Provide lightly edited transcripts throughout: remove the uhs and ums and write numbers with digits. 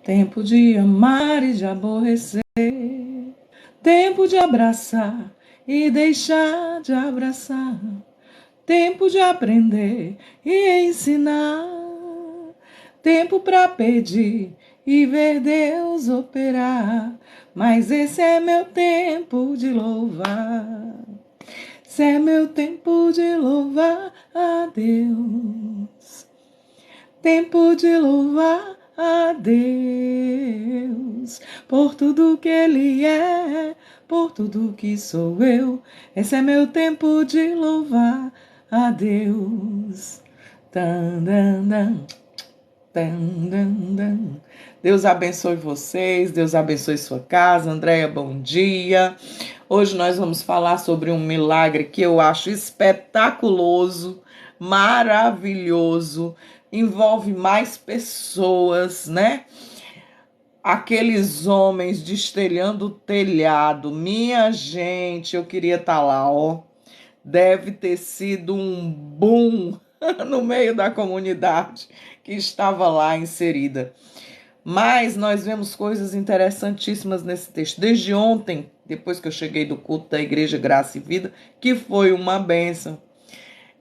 Tempo de amar e de aborrecer. Tempo de abraçar e deixar de abraçar. Tempo de aprender e ensinar. Tempo para pedir e ver Deus operar. Mas esse é meu tempo de louvar. Esse é meu tempo de louvar a Deus. Tempo de louvar a Deus. Por tudo que Ele é, por tudo que sou eu. Esse é meu tempo de louvar a Deus. Tan, dan, dan. Deus abençoe vocês, Deus abençoe sua casa. Andréia, bom dia. Hoje nós vamos falar sobre um milagre que eu acho espetaculoso, maravilhoso, envolve mais pessoas, né? Aqueles homens destelhando o telhado, minha gente, eu queria estar lá, ó. Deve ter sido um boom no meio da comunidade que estava lá inserida. Mas nós vemos coisas interessantíssimas nesse texto. Desde ontem, depois que eu cheguei do culto da Igreja Graça e Vida, que foi uma bênção,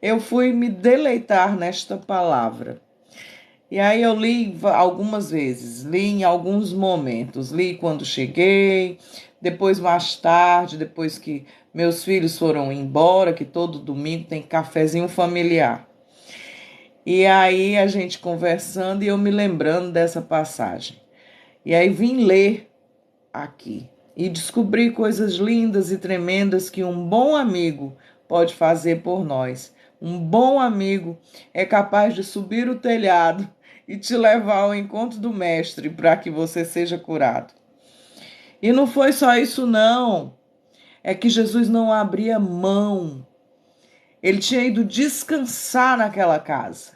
eu fui me deleitar nesta palavra. E aí eu li algumas vezes, li em alguns momentos, li quando cheguei, depois mais tarde, depois que meus filhos foram embora, que todo domingo tem cafezinho familiar. E aí a gente conversando e eu me lembrando dessa passagem. E aí vim ler aqui e descobri coisas lindas e tremendas que um bom amigo pode fazer por nós. Um bom amigo é capaz de subir o telhado e te levar ao encontro do mestre para que você seja curado. E não foi só isso não, é que Jesus não abria mão. Ele tinha ido descansar naquela casa.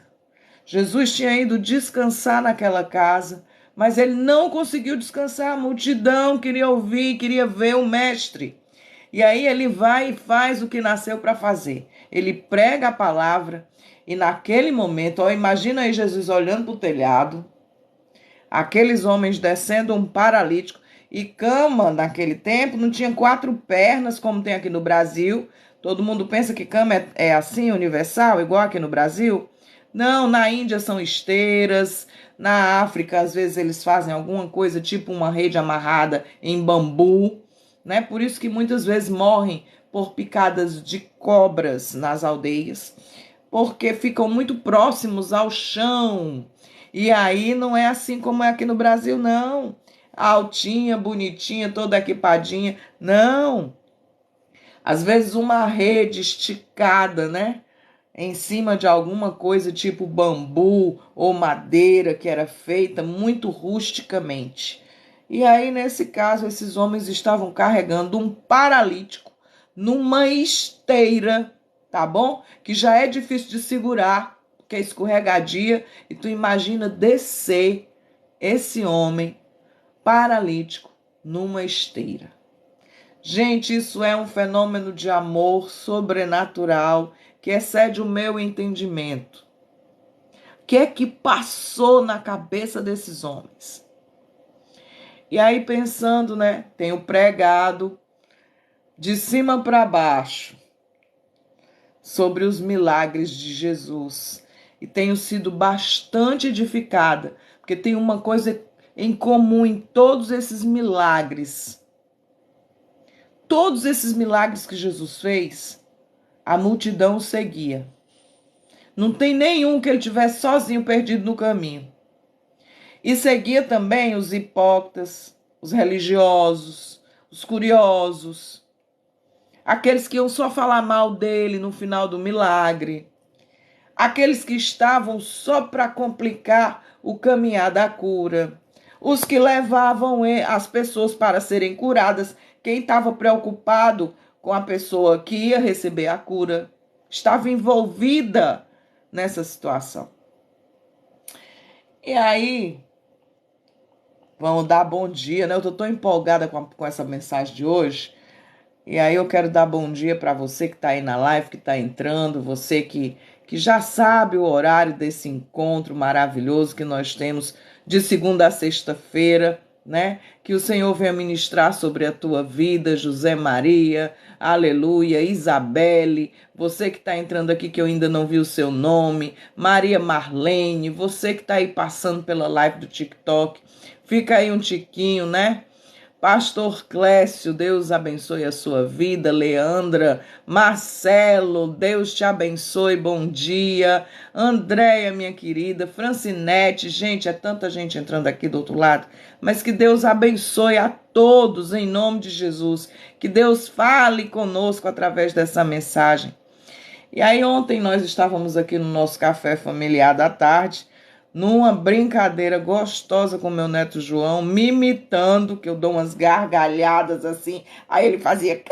Jesus tinha ido descansar naquela casa, mas ele não conseguiu descansar. A multidão queria ouvir, queria ver o mestre. E aí ele vai e faz o que nasceu para fazer. Ele prega a palavra e naquele momento, ó, imagina aí Jesus olhando para o telhado, aqueles homens descendo um paralítico, e cama naquele tempo não tinha 4 pernas como tem aqui no Brasil. Todo mundo pensa que cama é assim, universal, igual aqui no Brasil. Não, na Índia são esteiras, na África às vezes eles fazem alguma coisa tipo uma rede amarrada em bambu, né? Por isso que muitas vezes morrem por picadas de cobras nas aldeias, porque ficam muito próximos ao chão. E aí não é assim como é aqui no Brasil, não. Altinha, bonitinha, toda equipadinha. Não. Às vezes uma rede esticada, né? Em cima de alguma coisa tipo bambu ou madeira que era feita muito rusticamente. E aí, nesse caso, esses homens estavam carregando um paralítico numa esteira, tá bom? Que já é difícil de segurar, porque é escorregadia, e tu imagina descer esse homem paralítico numa esteira. Gente, isso é um fenômeno de amor sobrenatural que excede o meu entendimento. O que é que passou na cabeça desses homens? E aí pensando, né, tenho pregado de cima para baixo sobre os milagres de Jesus e tenho sido bastante edificada, porque tem uma coisa em comum em todos esses milagres. Todos esses milagres que Jesus fez, a multidão seguia. Não tem nenhum que ele tivesse sozinho perdido no caminho. E seguia também os hipócritas, os religiosos, os curiosos, aqueles que iam só falar mal dele no final do milagre, aqueles que estavam só para complicar o caminhar da cura, os que levavam as pessoas para serem curadas. Quem estava preocupado com a pessoa que ia receber a cura estava envolvida nessa situação. E aí, vamos dar bom dia, né? Eu estou tão empolgada com essa mensagem de hoje. E aí eu quero dar bom dia para você que está aí na live, que está entrando, você que que já sabe o horário desse encontro maravilhoso que nós temos de segunda a sexta-feira, né? Que o Senhor venha ministrar sobre a tua vida, José Maria, aleluia, Isabelle, você que está entrando aqui que eu ainda não vi o seu nome, Maria Marlene, você que está aí passando pela live do TikTok, fica aí um tiquinho, né? Pastor Clécio, Deus abençoe a sua vida. Leandra, Marcelo, Deus te abençoe, bom dia. Andréia, minha querida, Francinete, gente, é tanta gente entrando aqui do outro lado, mas que Deus abençoe a todos em nome de Jesus, que Deus fale conosco através dessa mensagem. E aí ontem nós estávamos aqui no nosso café familiar da tarde, numa brincadeira gostosa com meu neto João, me imitando, que eu dou umas gargalhadas assim, aí ele fazia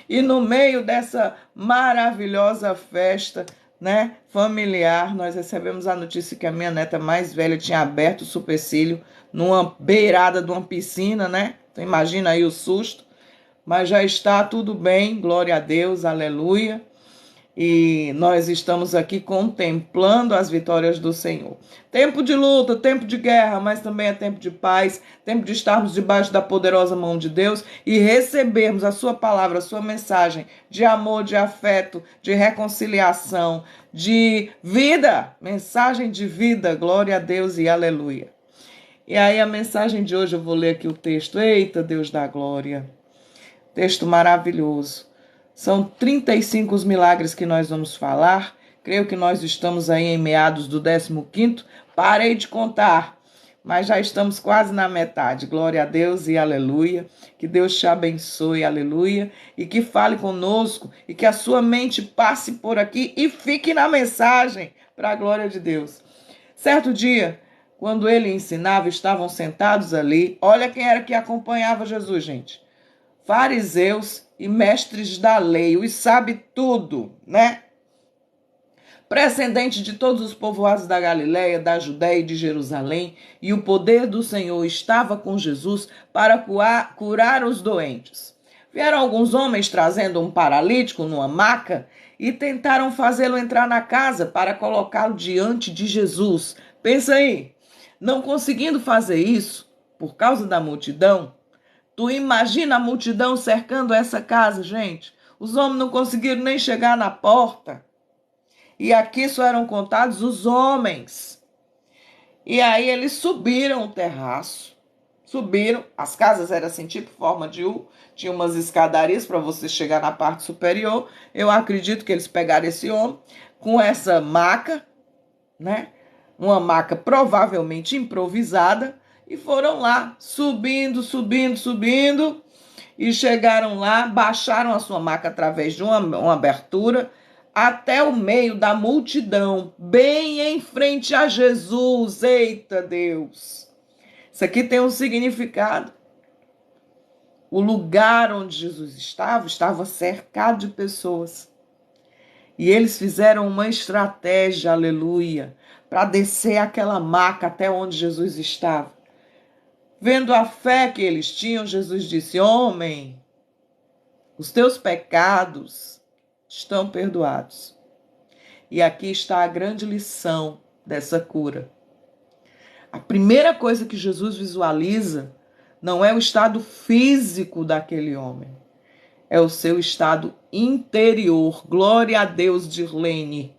e no meio dessa maravilhosa festa, né, familiar, nós recebemos a notícia que a minha neta mais velha tinha aberto o supercílio numa beirada de uma piscina, né? Então imagina aí o susto, mas já está tudo bem, glória a Deus, aleluia. E nós estamos aqui contemplando as vitórias do Senhor. Tempo de luta, tempo de guerra, mas também é tempo de paz, tempo de estarmos debaixo da poderosa mão de Deus e recebermos a sua palavra, a sua mensagem de amor, de afeto, de reconciliação, de vida, mensagem de vida, glória a Deus e aleluia. E aí a mensagem de hoje eu vou ler aqui o texto. Eita, Deus da glória. Texto maravilhoso. São 35 os milagres que nós vamos falar. Creio que nós estamos aí em meados do 15º. Parei de contar, mas já estamos quase na metade. Glória a Deus e aleluia. Que Deus te abençoe, aleluia. E que fale conosco e que a sua mente passe por aqui e fique na mensagem para a glória de Deus. Certo dia, quando ele ensinava, estavam sentados ali. Olha quem era que acompanhava Jesus, gente. Fariseus e mestres da lei, os sabe tudo, né? Precedente de todos os povoados da Galiléia, da Judéia e de Jerusalém, e o poder do Senhor estava com Jesus para curar os doentes. Vieram alguns homens trazendo um paralítico numa maca e tentaram fazê-lo entrar na casa para colocá-lo diante de Jesus. Pensa aí, não conseguindo fazer isso por causa da multidão. Tu imagina a multidão cercando essa casa, gente? Os homens não conseguiram nem chegar na porta. E aqui só eram contados os homens. E aí eles subiram o terraço. Subiram. As casas eram assim, tipo forma de U. Tinha umas escadarias para você chegar na parte superior. Eu acredito que eles pegaram esse homem com essa maca, né? Uma maca provavelmente improvisada. E foram lá, subindo, e chegaram lá, baixaram a sua maca através de uma abertura, até o meio da multidão, bem em frente a Jesus. Eita Deus! Isso aqui tem um significado. O lugar onde Jesus estava cercado de pessoas. E eles fizeram uma estratégia, aleluia, para descer aquela maca até onde Jesus estava. Vendo a fé que eles tinham, Jesus disse: homem, os teus pecados estão perdoados. E aqui está a grande lição dessa cura. A primeira coisa que Jesus visualiza não é o estado físico daquele homem, é o seu estado interior. Glória a Deus, Dirlene.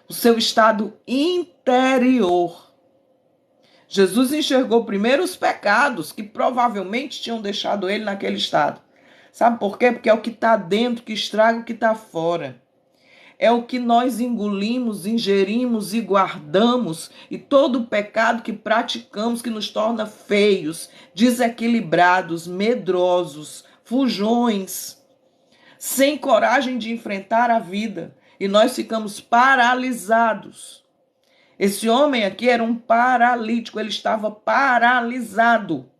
O seu estado interior. Jesus enxergou primeiro os pecados que provavelmente tinham deixado ele naquele estado. Sabe por quê? Porque é o que está dentro que estraga o que está fora. É o que nós engolimos, ingerimos e guardamos, e todo o pecado que praticamos que nos torna feios, desequilibrados, medrosos, fujões, sem coragem de enfrentar a vida. E nós ficamos paralisados. Esse homem aqui era um paralítico, ele estava paralisado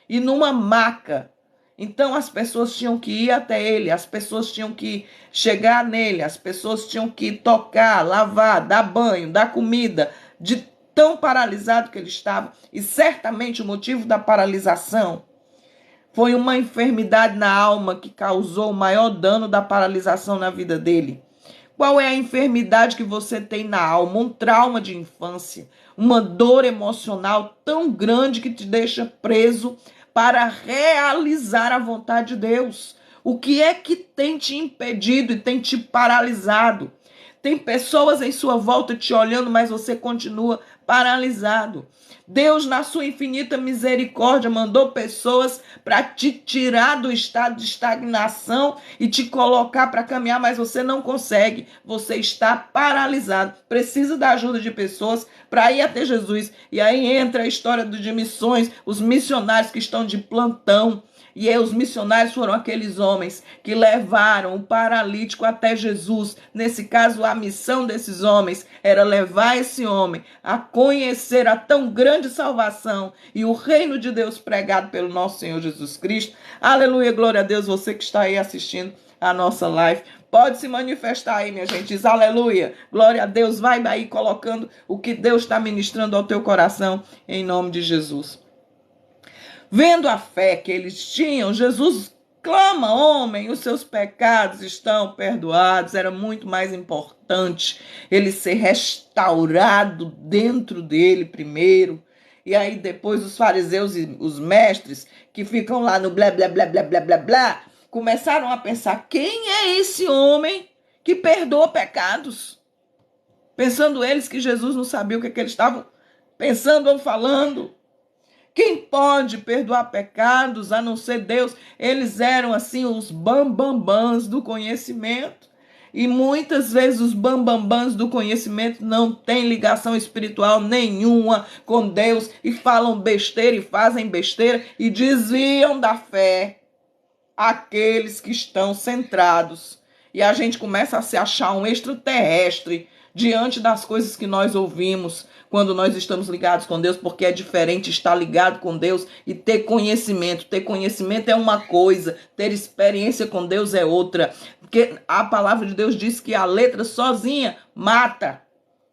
e numa maca. Então as pessoas tinham que ir até ele, as pessoas tinham que chegar nele, as pessoas tinham que tocar, lavar, dar banho, dar comida, de tão paralisado que ele estava. E certamente o motivo da paralisação foi uma enfermidade na alma que causou o maior dano da paralisação na vida dele. Qual é a enfermidade que você tem na alma? Um trauma de infância, uma dor emocional tão grande que te deixa preso para realizar a vontade de Deus. O que é que tem te impedido e tem te paralisado? Tem pessoas em sua volta te olhando, mas você continua paralisado. Deus, na sua infinita misericórdia, mandou pessoas para te tirar do estado de estagnação e te colocar para caminhar, mas você não consegue. Você está paralisado. Precisa da ajuda de pessoas para ir até Jesus. E aí entra a história de missões, os missionários que estão de plantão. E aí os missionários foram aqueles homens que levaram o paralítico até Jesus. Nesse caso, a missão desses homens era levar esse homem a conhecer a tão grande salvação e o reino de Deus pregado pelo nosso Senhor Jesus Cristo. Aleluia, glória a Deus, você que está aí assistindo a nossa live. Pode se manifestar aí, minha gente. Diz aleluia, glória a Deus. Vai aí colocando o que Deus está ministrando ao teu coração, em nome de Jesus. Vendo a fé que eles tinham, Jesus clama: homem, os seus pecados estão perdoados. Era muito mais importante ele ser restaurado dentro dele primeiro. E aí depois os fariseus e os mestres, que ficam lá no blá, blá, blá, blá, blá, blá, blá, começaram a pensar: quem é esse homem que perdoa pecados? Pensando eles que Jesus não sabia o que eles estavam pensando ou falando. Quem pode perdoar pecados a não ser Deus? Eles eram assim os bambambãs do conhecimento. E muitas vezes os bambambãs do conhecimento não têm ligação espiritual nenhuma com Deus e falam besteira e fazem besteira e desviam da fé aqueles que estão centrados. E a gente começa a se achar um extraterrestre diante das coisas que nós ouvimos quando nós estamos ligados com Deus, porque é diferente estar ligado com Deus e ter conhecimento. Ter conhecimento é uma coisa, ter experiência com Deus é outra. Porque a palavra de Deus diz que a letra sozinha mata.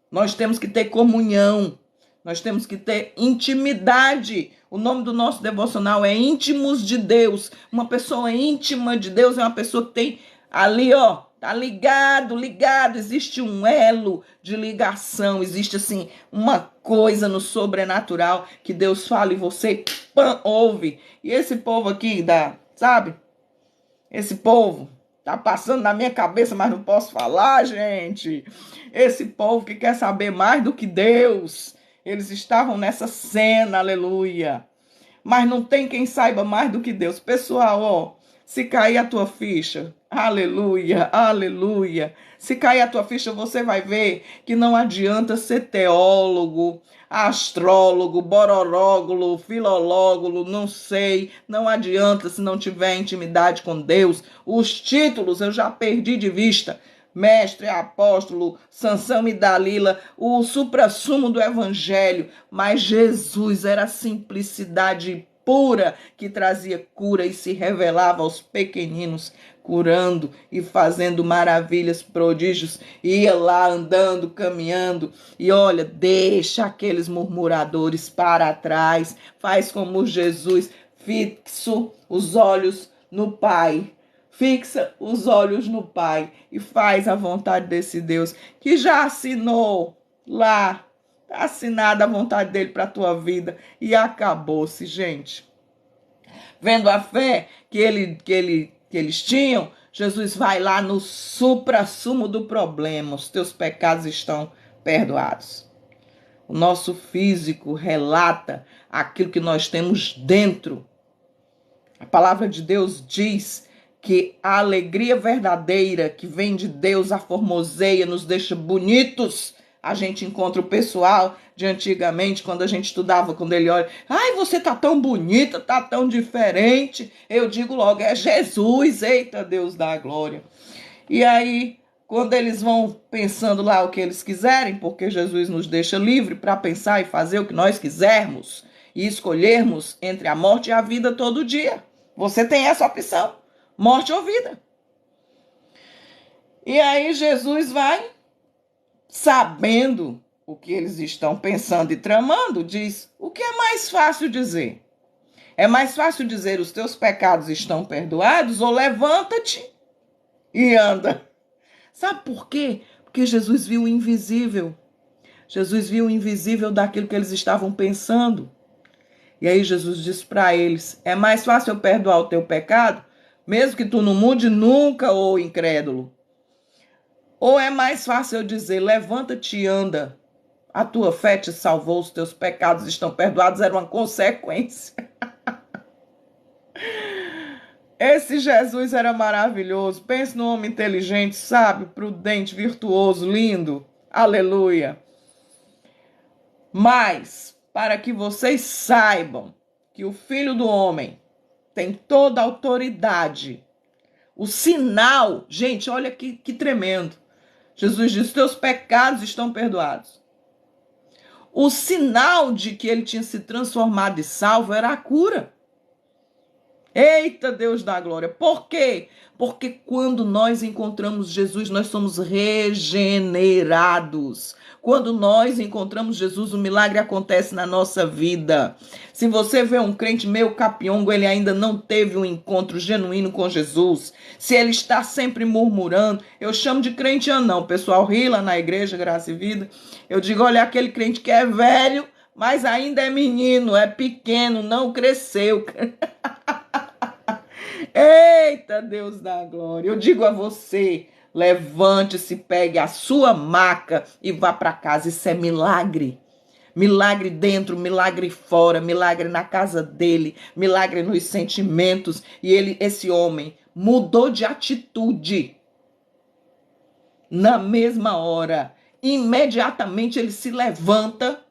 Nós temos que ter comunhão, nós temos que ter intimidade. O nome do nosso devocional é Íntimos de Deus. Uma pessoa íntima de Deus é uma pessoa que tem ali, ó, tá ligado. Existe um elo de ligação, existe assim uma coisa no sobrenatural que Deus fala e você ouve. E esse povo aqui, sabe? Esse povo tá passando na minha cabeça, mas não posso falar, gente. Esse povo que quer saber mais do que Deus. Eles estavam nessa cena, aleluia. Mas não tem quem saiba mais do que Deus. Pessoal, ó, se cair a tua ficha, aleluia, aleluia. Se cair a tua ficha, você vai ver que não adianta ser teólogo, astrólogo, bororógulo, filológulo, não sei. Não adianta se não tiver intimidade com Deus. Os títulos eu já perdi de vista. Mestre, apóstolo, Sansão e Dalila, o suprassumo do evangelho. Mas Jesus era a simplicidade pura que trazia cura e se revelava aos pequeninos, curando e fazendo maravilhas, prodígios. Ia lá andando, caminhando e olha, deixa aqueles murmuradores para trás. Faz como Jesus, fixo os olhos no Pai. Fixa os olhos no Pai e faz a vontade desse Deus que já assinou lá. Está assinada a vontade dele para a tua vida e acabou-se, gente. Vendo a fé que eles tinham, Jesus vai lá no suprassumo do problema. Os teus pecados estão perdoados. O nosso físico relata aquilo que nós temos dentro. A palavra de Deus diz que a alegria verdadeira que vem de Deus a formoseia, nos deixa bonitos. A gente encontra o pessoal de antigamente, quando a gente estudava, quando ele olha, ai, você tá tão bonita, tá tão diferente. Eu digo logo, é Jesus, eita Deus da glória. E aí, quando eles vão pensando lá o que eles quiserem, porque Jesus nos deixa livre para pensar e fazer o que nós quisermos e escolhermos entre a morte e a vida todo dia. Você tem essa opção. Morte ou vida. E aí Jesus vai, sabendo o que eles estão pensando e tramando, diz: o que é mais fácil dizer? É mais fácil dizer: os teus pecados estão perdoados, ou levanta-te e anda. Sabe por quê? Porque Jesus viu o invisível. Jesus viu o invisível daquilo que eles estavam pensando. E aí Jesus disse para eles: é mais fácil eu perdoar o teu pecado, mesmo que tu não mude nunca, ô incrédulo. Ou é mais fácil eu dizer: levanta-te e anda. A tua fé te salvou, os teus pecados estão perdoados, era uma consequência. Esse Jesus era maravilhoso. Pense num homem inteligente, sábio, prudente, virtuoso, lindo. Aleluia. Mas, para que vocês saibam que o Filho do Homem tem toda a autoridade, o sinal, gente, olha que tremendo. Jesus diz: teus pecados estão perdoados. O sinal de que ele tinha se transformado e salvo era a cura. Eita, Deus da glória. Por quê? Porque quando nós encontramos Jesus, nós somos regenerados. Quando nós encontramos Jesus, o milagre acontece na nossa vida. Se você vê um crente meio capiongo, ele ainda não teve um encontro genuíno com Jesus. Se ele está sempre murmurando, eu chamo de crente anão. O pessoal ri lá na igreja, Graça e Vida. Eu digo, olha, aquele crente que é velho, mas ainda é menino, é pequeno, não cresceu. Eita, Deus da glória. Eu digo a você, levante-se, pegue a sua maca e vá para casa. Isso é milagre. Milagre dentro, milagre fora, milagre na casa dele, milagre nos sentimentos. E esse homem mudou de atitude. Na mesma hora, imediatamente ele se levanta.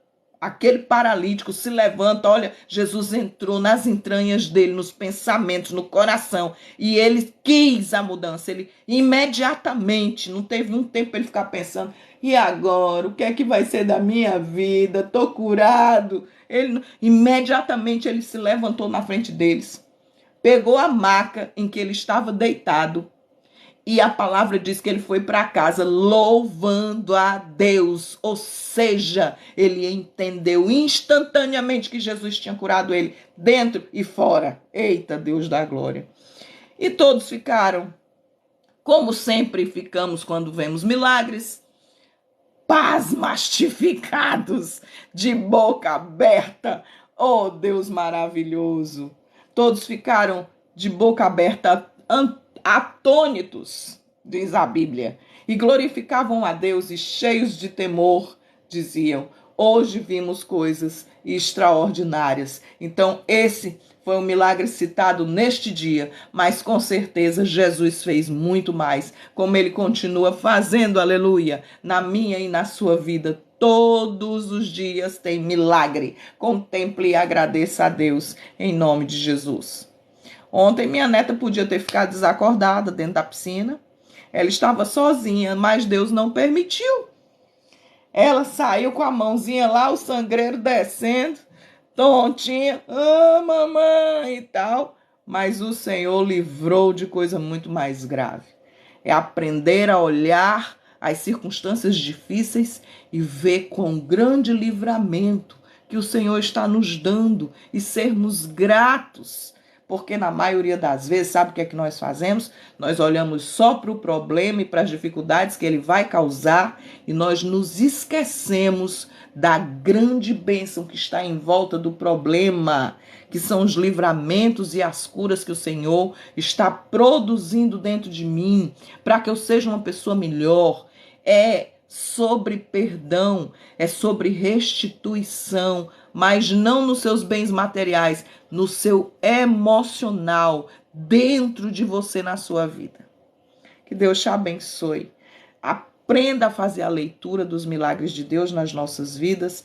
Aquele paralítico se levanta, olha, Jesus entrou nas entranhas dele, nos pensamentos, no coração, e ele quis a mudança, ele imediatamente, não teve um tempo para ele ficar pensando, e agora, o que é que vai ser da minha vida? Estou curado. Imediatamente ele se levantou na frente deles, pegou a maca em que ele estava deitado, e a palavra diz que ele foi para casa louvando a Deus. Ou seja, ele entendeu instantaneamente que Jesus tinha curado ele dentro e fora. Eita, Deus da glória. E todos ficaram, como sempre ficamos quando vemos milagres, pasmastificados, de boca aberta. Oh, Deus maravilhoso. Todos ficaram de boca aberta, atônitos, diz a Bíblia, e glorificavam a Deus e cheios de temor, diziam, hoje vimos coisas extraordinárias. Então esse foi um milagre citado neste dia, mas com certeza Jesus fez muito mais, como ele continua fazendo, aleluia, na minha e na sua vida. Todos os dias tem milagre. Contemple e agradeça a Deus em nome de Jesus. Ontem minha neta podia ter ficado desacordada dentro da piscina. Ela estava sozinha, mas Deus não permitiu. Ela saiu com a mãozinha lá, o sangreiro descendo, tontinha, mamãe e tal. Mas o Senhor livrou de coisa muito mais grave. É aprender a olhar as circunstâncias difíceis e ver com grande livramento que o Senhor está nos dando e sermos gratos. Porque na maioria das vezes, sabe o que é que nós fazemos? Nós olhamos só para o problema e para as dificuldades que ele vai causar e nós nos esquecemos da grande bênção que está em volta do problema, que são os livramentos e as curas que o Senhor está produzindo dentro de mim, para que eu seja uma pessoa melhor. É sobre perdão, é sobre restituição, mas não nos seus bens materiais, no seu emocional, dentro de você, na sua vida. Que Deus te abençoe. Aprenda a fazer a leitura dos milagres de Deus nas nossas vidas,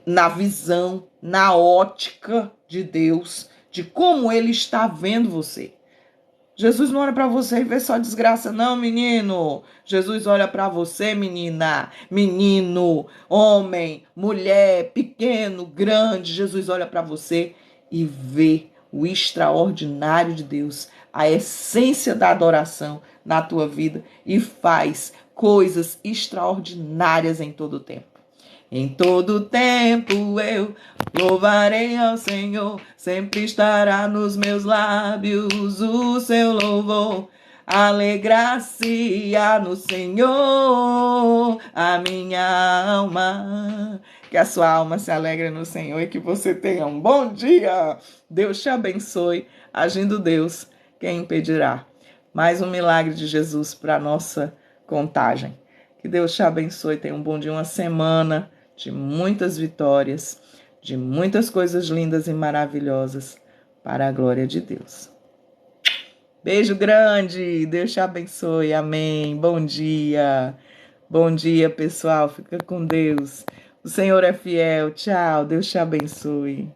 na visão, na ótica de Deus, de como Ele está vendo você. Jesus não olha para você e vê só desgraça, não, menino. Jesus olha para você, menina, menino, homem, mulher, pequeno, grande. Jesus olha para você e vê o extraordinário de Deus, a essência da adoração na tua vida e faz coisas extraordinárias em todo o tempo. Em todo tempo eu louvarei ao Senhor, sempre estará nos meus lábios o seu louvor. Alegrar-se-á no Senhor a minha alma. Que a sua alma se alegre no Senhor e que você tenha um bom dia. Deus te abençoe. Agindo Deus, quem impedirá? Mais um milagre de Jesus para a nossa contagem. Que Deus te abençoe. Tenha um bom dia, uma semana de muitas vitórias, de muitas coisas lindas e maravilhosas para a glória de Deus. Beijo grande, Deus te abençoe, amém. Bom dia, pessoal, fica com Deus. O Senhor é fiel, tchau, Deus te abençoe.